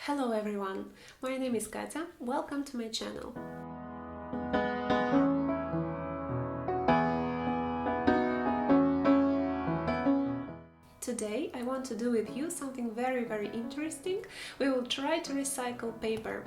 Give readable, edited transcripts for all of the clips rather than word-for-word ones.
Hello everyone, my name is Katya, welcome to my channel. Today I want to do with you something very interesting. We will try to recycle paper.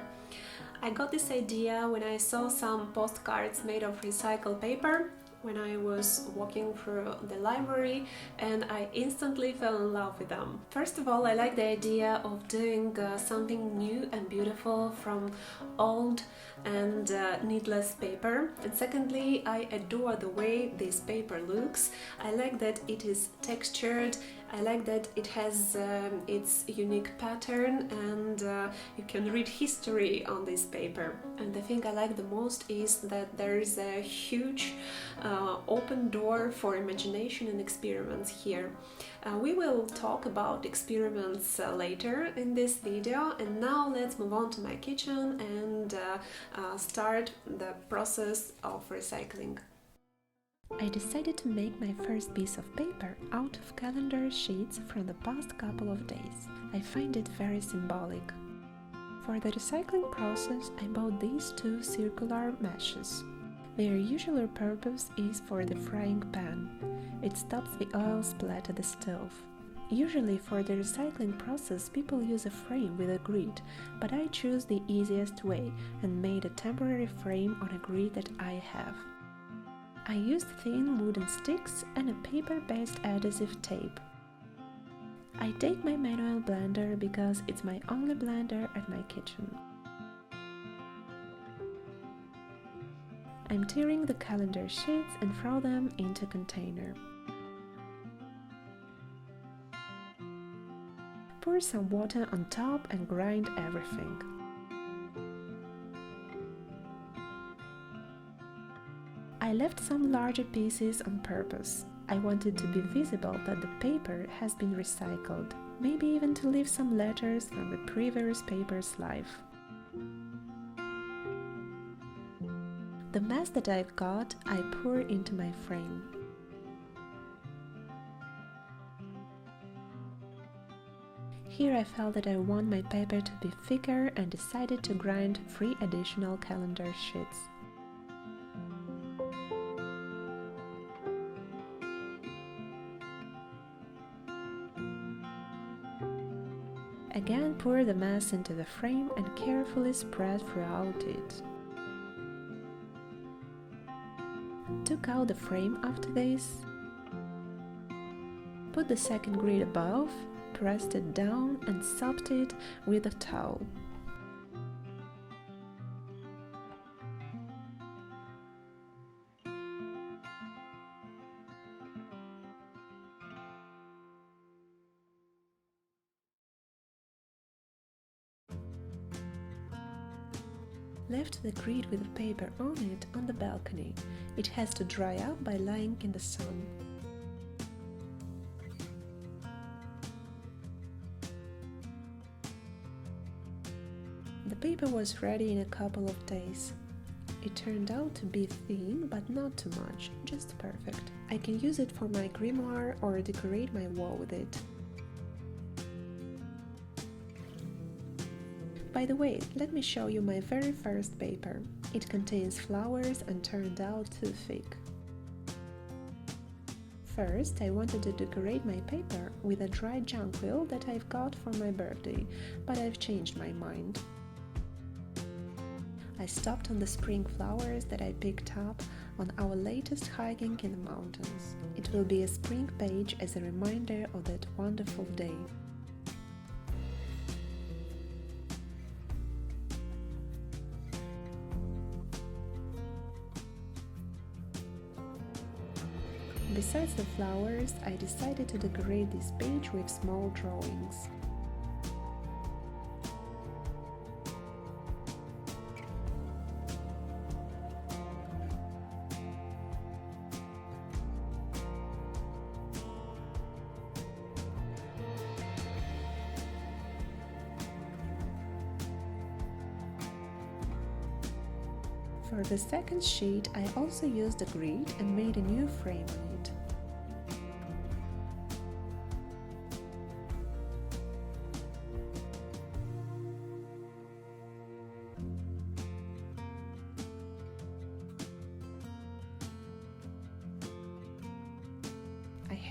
I got this idea when I saw some postcards made of recycled paper when I was walking through the library, and I instantly fell in love with them. First of all, I like the idea of doing something new and beautiful from old and needless paper. And secondly, I adore the way this paper looks. I like that it is textured. I like that it has its unique pattern, and you can read history on this paper. And the thing I like the most is that there is a huge open door for imagination and experiments here. We will talk about experiments later in this video, and now let's move on to my kitchen and start the process of recycling. I decided to make my first piece of paper out of calendar sheets from the past couple of days. I find it very symbolic. For the recycling process, I bought these two circular meshes. Their usual purpose is for the frying pan. It stops the oil splat at the stove. Usually for the recycling process, people use a frame with a grid, but I chose the easiest way and made a temporary frame on a grid that I have. I used thin wooden sticks and a paper-based adhesive tape. I take my manual blender because it's my only blender at my kitchen. I'm tearing the calendar sheets and throw them into a container. Pour some water on top and grind everything. I left some larger pieces on purpose. I wanted to be visible that the paper has been recycled, maybe even to leave some letters from the previous paper's life. The mess that I've got, I pour into my frame. Here I felt that I want my paper to be thicker and decided to grind 3 additional calendar sheets. Again, pour the mass into the frame and carefully spread throughout it. Took out the frame after this. Put the second grid above, pressed it down and sopped it with a towel. Left the grid with the paper on it on the balcony. It has to dry up by lying in the sun. The paper was ready in a couple of days. It turned out to be thin, but not too much, just perfect. I can use it for my grimoire or decorate my wall with it. By the way, let me show you my very first paper. It contains flowers and turned out too thick. First, I wanted to decorate my paper with a dry jonquil that I've got for my birthday, but I've changed my mind. I stopped on the spring flowers that I picked up on our latest hiking in the mountains. It will be a spring page as a reminder of that wonderful day. Besides the flowers, I decided to decorate this page with small drawings. For the second sheet, I also used a grid and made a new frame on it.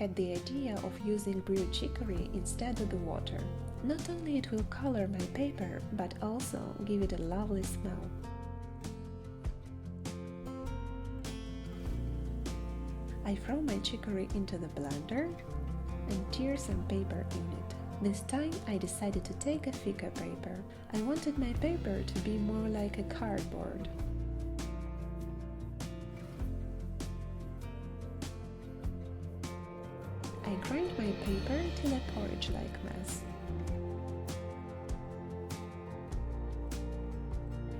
had the idea of using brewed chicory instead of the water. Not only it will color my paper, but also give it a lovely smell. I throw my chicory into the blender and tear some paper in it. This time I decided to take a thicker paper. I wanted my paper to be more like a cardboard. I grind my paper till a porridge-like mess.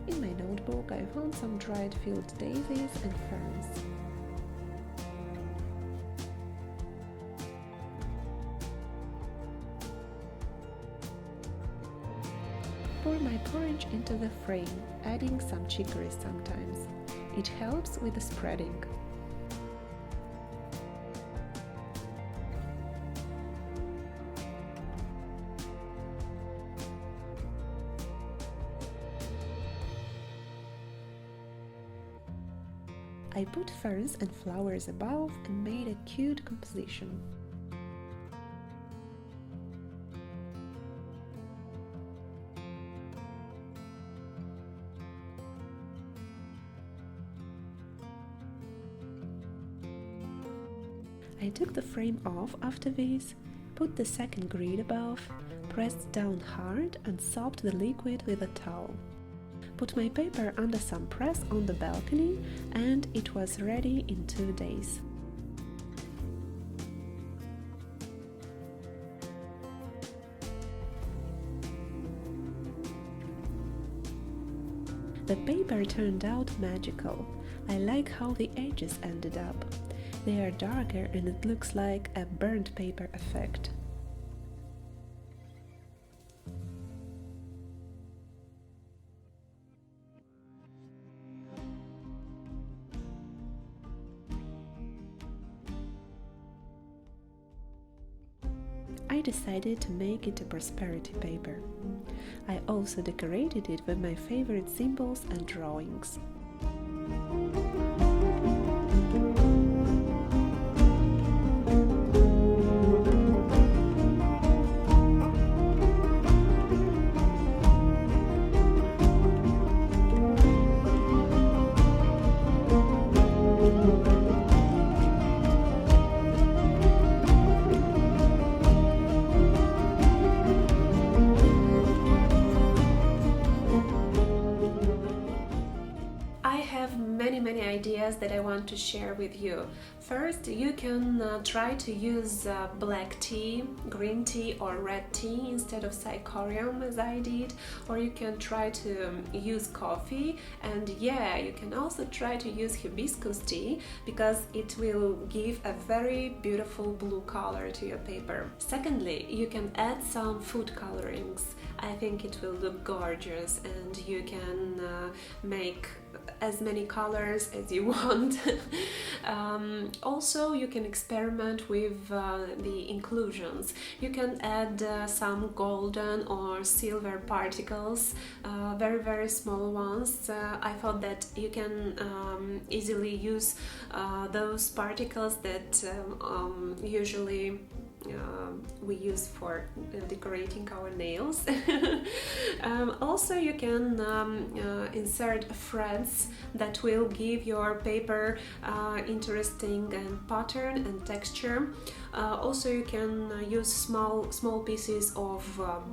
In my notebook I found some dried field daisies and ferns. Pour my porridge into the frame, adding some chicory sometimes. It helps with the spreading. I put ferns and flowers above and made a cute composition. I took the frame off after this, put the second grid above, pressed down hard and sopped the liquid with a towel. Put my paper under some press on the balcony and it was ready in 2 days. The paper turned out magical. I like how the edges ended up. They are darker and it looks like a burnt paper effect. I decided to make it a prosperity paper. I also decorated it with my favorite symbols and drawings. Many ideas that I want to share with you. First, you can try to use black tea, green tea or red tea instead of cycorium as I did, or you can try to use coffee, and yeah, you can also try to use hibiscus tea because it will give a very beautiful blue color to your paper. Secondly, you can add some food colorings. I think it will look gorgeous and you can make as many colors as you want. Also, you can experiment with the inclusions. You can add some golden or silver particles, very small ones. I thought that you can easily use those particles that usually we use for decorating our nails. Also, you can insert threads that will give your paper interesting pattern and texture. Also, you can use small pieces of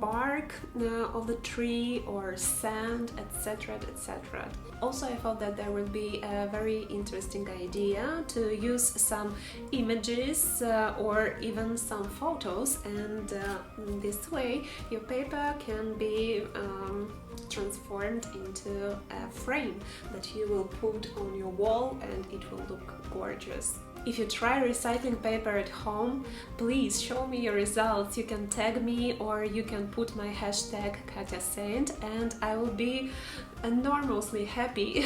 bark of the tree or sand, etc. etc. Also, I thought that there would be a very interesting idea to use some images or even some photos, and this way your paper can be transformed into a frame that you will put on your wall and it will look gorgeous. If you try recycling paper at home, please show me your results. You can tag me or you can put my hashtag Katya Saint, and I will be enormously happy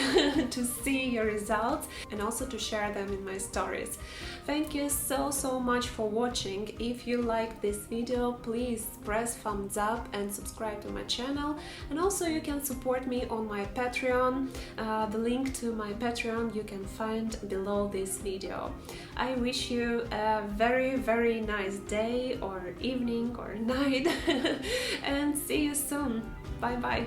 to see your results and also to share them in my stories. Thank you so much for watching. If you like this video, please press thumbs up and subscribe to my channel, and also you can support me on my Patreon. The link to my Patreon you can find below this video. I wish you a very nice day or evening or night and see you soon. Bye bye.